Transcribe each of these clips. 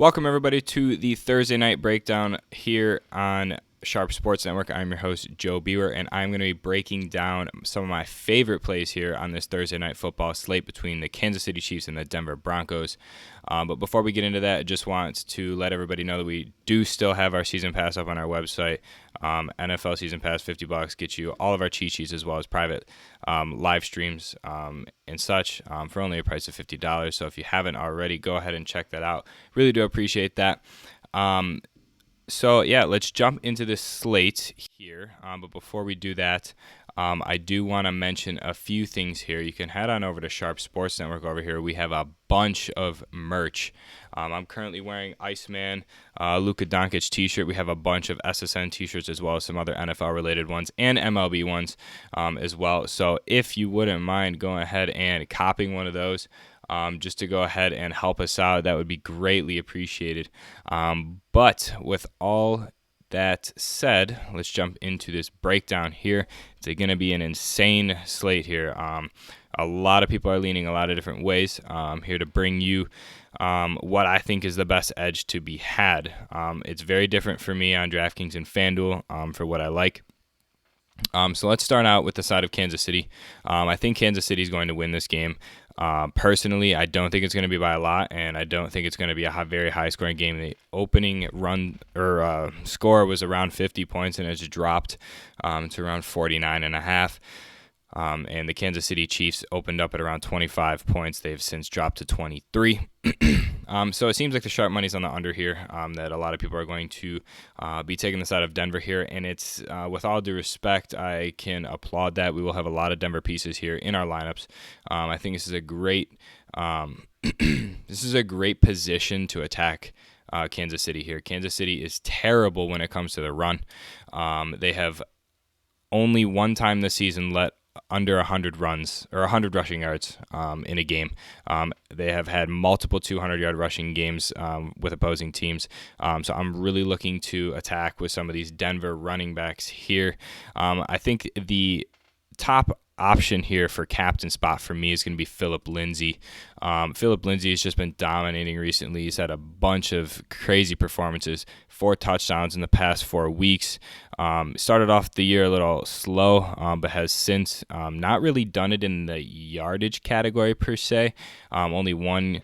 Welcome, everybody, to the Thursday night breakdown here on Sharp Sports Network. I'm your host, Joe Beaver, and I'm going to be breaking down some of my favorite plays here on this Thursday night football slate between the Kansas City Chiefs and the Denver Broncos. But before we get into that, I just want to let everybody know that we do still have our season pass up on our website. NFL Season Pass, $50, gets you all of our cheat sheets as well as private live streams and such for only a price of $50. So if you haven't already, go ahead and check that out. Really do appreciate that. So, let's jump into this slate here. But before we do that, I do want to mention a few things here. You can head on over to Sharp Sports Network over here. We have a bunch of merch. I'm currently wearing Iceman, Luka Doncic t-shirt. We have a bunch of SSN t-shirts as well as some other NFL-related ones and MLB ones as well. So if you wouldn't mind going ahead and copying one of those, just to go ahead and help us out, that would be greatly appreciated. But with all that said, let's jump into this breakdown here. It's going to be an insane slate here. A lot of people are leaning a lot of different ways here to bring you what I think is the best edge to be had. It's very different for me on DraftKings and FanDuel for what I like. So let's start out with the side of Kansas City. I think Kansas City is going to win this game. Personally, I don't think it's going to be by a lot, and I don't think it's going to be a very high-scoring game. The opening run or score was around 50 points, and it's dropped to around 49.5. And the Kansas City Chiefs opened up at around 25 points. They've since dropped to 23. So it seems like the sharp money's on the under here, that a lot of people are going to be taking the side of Denver here. And it's, with all due respect, I can applaud that. We will have a lot of Denver pieces here in our lineups. I think this is a great position to attack Kansas City here. Kansas City is terrible when it comes to the run. They have only one time this season let under 100 runs or 100 rushing yards in a game. They have had multiple 200-yard rushing games with opposing teams. So I'm really looking to attack with some of these Denver running backs here. I think the top option here for captain spot for me is going to be Phillip Lindsay. Phillip Lindsay has just been dominating recently. He's had a bunch of crazy performances, 4 touchdowns in the past 4 weeks. Started off the year a little slow, but has since not really done it in the yardage category per se. Only one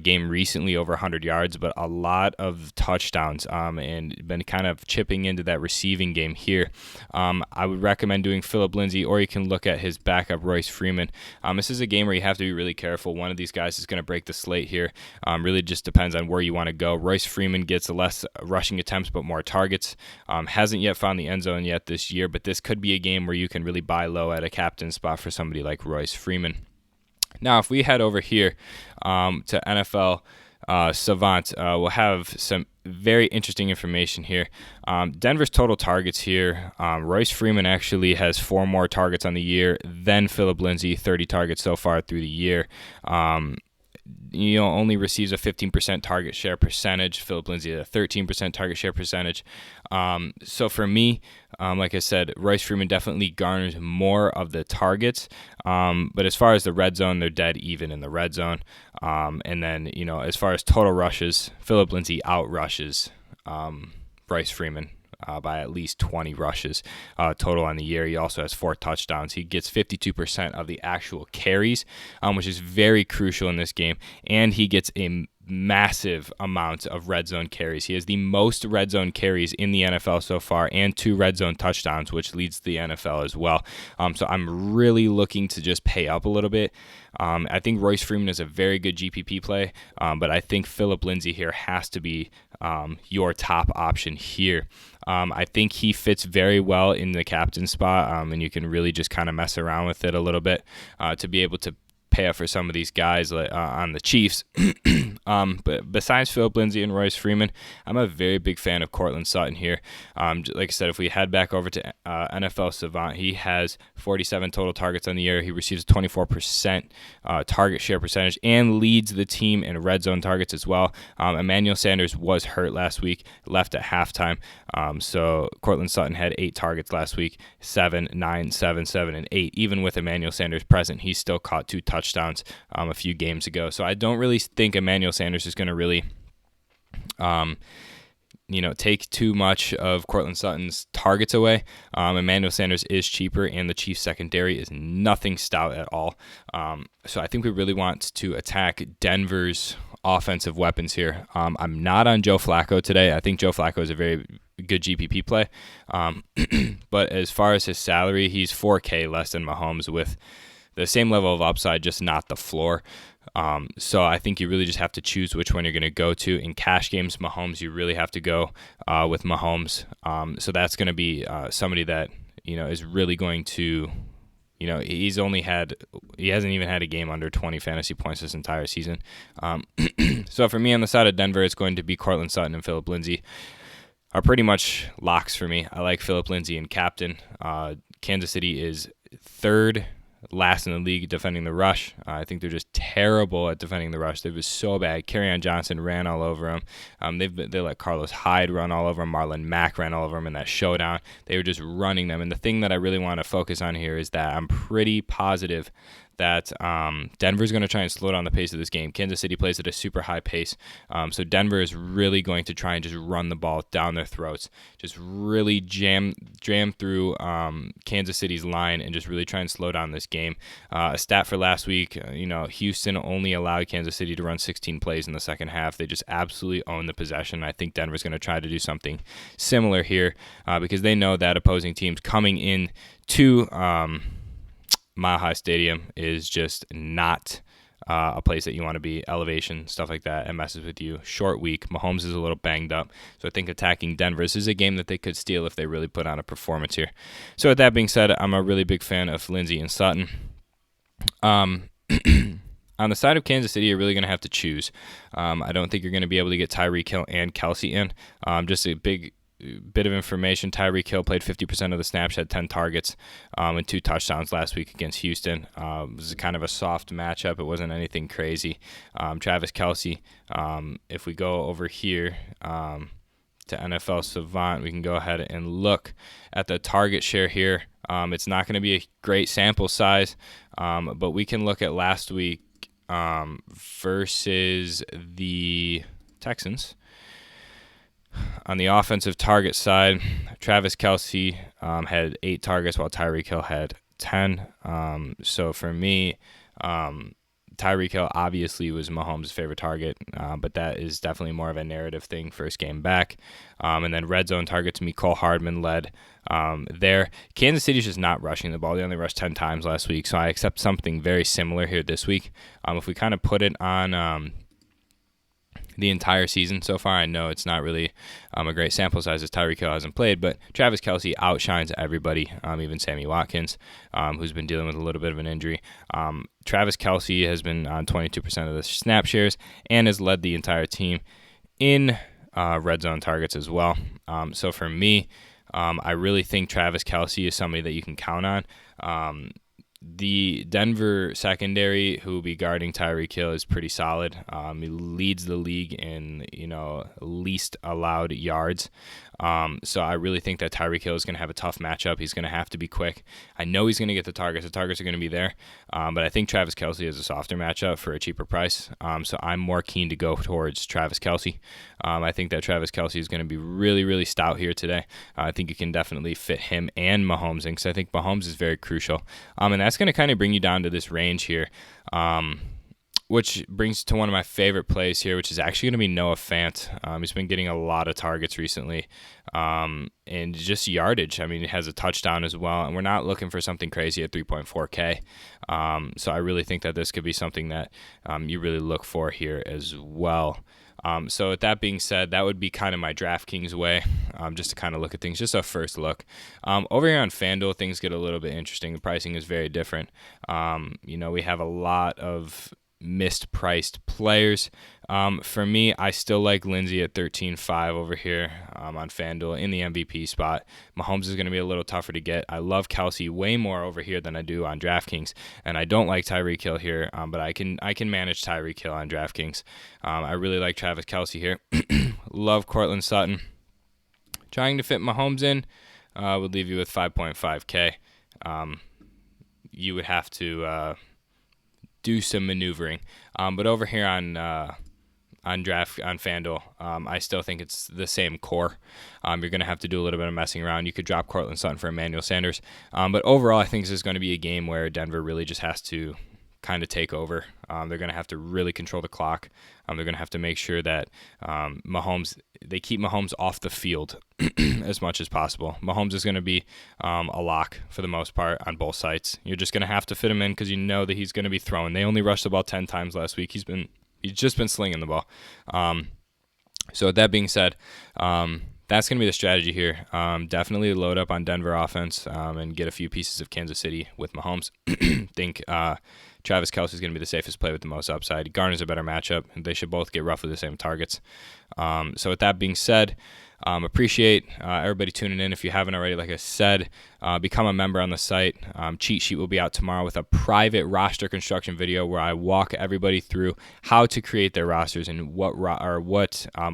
game recently over 100 yards, but a lot of touchdowns and been kind of chipping into that receiving game here. I would recommend doing Phillip Lindsay, or you can look at his backup, Royce Freeman. This is a game where you have to be really careful. One of these guys is going to break the slate here. Really just depends on where you want to go. Royce Freeman gets less rushing attempts but more targets. Hasn't yet found the end zone yet this year, but this could be a game where you can really buy low at a captain spot for somebody like Royce Freeman. Now, if we head over here to NFL Savant, we'll have some very interesting information here. Denver's total targets here. Royce Freeman actually has 4 more targets on the year than Phillip Lindsay, 30 targets so far through the year. Only receives a 15% target share percentage. Phillip Lindsay at a 13% target share percentage. So for me, like I said, Royce Freeman definitely garners more of the targets. But as far as the red zone, they're dead even in the red zone. And then, as far as total rushes, Phillip Lindsay outrushes Royce Freeman by at least 20 rushes total on the year. He also has 4 touchdowns. He gets 52% of the actual carries, which is very crucial in this game. And he gets a massive amount of red zone carries. He has the most red zone carries in the NFL so far and 2 red zone touchdowns, which leads the NFL as well. So I'm really looking to just pay up a little bit. I think Royce Freeman is a very good GPP play, but I think Phillip Lindsay here has to be your top option here. I think he fits very well in the captain spot, and you can really just kind of mess around with it a little bit to be able to pay up for some of these guys on the Chiefs. But besides Phillip Lindsay and Royce Freeman, I'm a very big fan of Courtland Sutton here. Like I said, if we head back over to NFL Savant, he has 47 total targets on the year. He receives a 24% target share percentage and leads the team in red zone targets as well. Emmanuel Sanders was hurt last week, left at halftime. So Courtland Sutton had 8 targets last week, 7, 9, 7, 7, and 8. Even with Emmanuel Sanders present, he still caught 2 touchdowns a few games ago. So I don't really think Emmanuel Sanders is going to really take too much of Cortland Sutton's targets away. Emmanuel Sanders is cheaper, and the Chiefs' secondary is nothing stout at all. So I think we really want to attack Denver's offensive weapons here. I'm not on Joe Flacco today. I think Joe Flacco is a very good GPP play. But as far as his salary, he's $4K less than Mahomes with the same level of upside, just not the floor. So I think you really just have to choose which one you're going to go to. In cash games, Mahomes, you really have to go with Mahomes. So that's going to be somebody that, is really going to, he hasn't even had a game under 20 fantasy points this entire season. So for me on the side of Denver, it's going to be Cortland Sutton and Phillip Lindsay are pretty much locks for me. I like Phillip Lindsay and captain. Kansas City is third last in the league defending the rush. I think they're just terrible at defending the rush. They were so bad. Kerryon Johnson ran all over him. They let Carlos Hyde run all over him. Marlon Mack ran all over him in that showdown. They were just running them. And the thing that I really want to focus on here is that I'm pretty positive that Denver's going to try and slow down the pace of this game. Kansas City plays at a super high pace. So Denver is really going to try and just run the ball down their throats, just really jam through Kansas City's line and just really try and slow down this game. A stat for last week, Houston only allowed Kansas City to run 16 plays in the second half. They just absolutely own the possession. I think Denver's going to try to do something similar here because they know that opposing teams coming in to Mile High Stadium is just not a place that you want to be. Elevation, stuff like that, it messes with you. Short week. Mahomes is a little banged up. So I think attacking Denver, this is a game that they could steal if they really put on a performance here. So with that being said, I'm a really big fan of Lindsay and Sutton. On the side of Kansas City, you're really going to have to choose. I don't think you're going to be able to get Tyreek Hill and Kelsey in. Just a big bit of information. Tyreek Hill played 50% of the snaps, had 10 targets and 2 touchdowns last week against Houston. It was kind of a soft matchup. It wasn't anything crazy. Travis Kelsey, if we go over here to NFL Savant, we can go ahead and look at the target share here. It's not going to be a great sample size, but we can look at last week versus the Texans. On the offensive target side, Travis Kelsey had 8 targets while Tyreek Hill had 10. So for me, Tyreek Hill obviously was Mahomes' favorite target, but that is definitely more of a narrative thing first game back. And then red zone targets, Mecole Hardman led there. Kansas City's just not rushing the ball. They only rushed 10 times last week, so I accept something very similar here this week. If we kind of put it on the entire season so far, I know it's not really a great sample size as Tyreek Hill hasn't played, but Travis Kelsey outshines everybody, even Sammy Watkins, who's been dealing with a little bit of an injury. Travis Kelsey has been on 22% of the snap shares and has led the entire team in red zone targets as well. So for me, I really think Travis Kelsey is somebody that you can count on. The Denver secondary, who will be guarding Tyreek Hill, is pretty solid. He leads the league in least allowed yards. So I really think that Tyreek Hill is going to have a tough matchup. He's going to have to be quick. I know he's going to get the targets. The targets are going to be there. But I think Travis Kelsey is a softer matchup for a cheaper price. So I'm more keen to go towards Travis Kelsey. I think that Travis Kelsey is going to be really, really stout here today. I think you can definitely fit him and Mahomes in because I think Mahomes is very crucial. And that's going to kind of bring you down to this range here. Which brings to one of my favorite plays here, which is actually going to be Noah Fant. He's been getting a lot of targets recently and just yardage. I mean, he has a touchdown as well, and we're not looking for something crazy at 3.4K. So I really think that this could be something that you really look for here as well. So with that being said, that would be kind of my DraftKings way, just to kind of look at things, just a first look. Over here on FanDuel, things get a little bit interesting. The pricing is very different. We have a lot of mispriced players. For me, I still like Lindsay at 13.5 over here on FanDuel in the MVP spot. Mahomes is going to be a little tougher to get. I love Kelsey way more over here than I do on DraftKings, and I don't like Tyreek Hill here, but I can manage Tyreek Hill on DraftKings. I really like Travis Kelsey here. Love Cortland Sutton. Trying to fit Mahomes in would leave you with 5.5K. You would have to do some maneuvering. But over here on on FanDuel. I still think it's the same core. You're going to have to do a little bit of messing around. You could drop Cortland Sutton for Emmanuel Sanders. But overall, I think this is going to be a game where Denver really just has to kind of take over. They're going to have to really control the clock. They're going to have to make sure that they keep Mahomes off the field as much as possible. Mahomes is going to be a lock for the most part on both sides. You're just going to have to fit him in because you know that he's going to be throwing. They only rushed the ball 10 times last week. He's just been slinging the ball. So with that being said, that's going to be the strategy here. Definitely load up on Denver offense and get a few pieces of Kansas City with Mahomes. Think Travis Kelce is going to be the safest play with the most upside. Garner's a better matchup. They should both get roughly the same targets. So with that being said, appreciate everybody tuning in. If you haven't already, like I said, become a member on the site. Cheat sheet will be out tomorrow with a private roster construction video where I walk everybody through how to create their rosters and what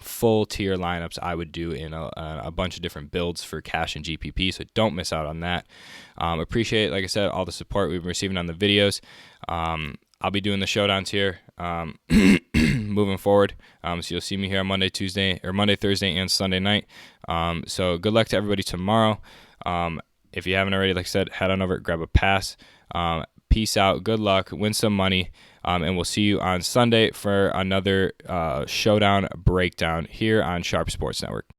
full tier lineups I would do in a bunch of different builds for cash and GPP. So don't miss out on that. Appreciate, like I said, all the support we've been receiving on the videos. I'll be doing the showdowns here moving forward. So you'll see me here on Monday, Thursday, and Sunday night. So good luck to everybody tomorrow. If you haven't already, like I said, head on over, grab a pass. Peace out. Good luck. Win some money. And we'll see you on Sunday for another showdown breakdown here on Sharp Sports Network.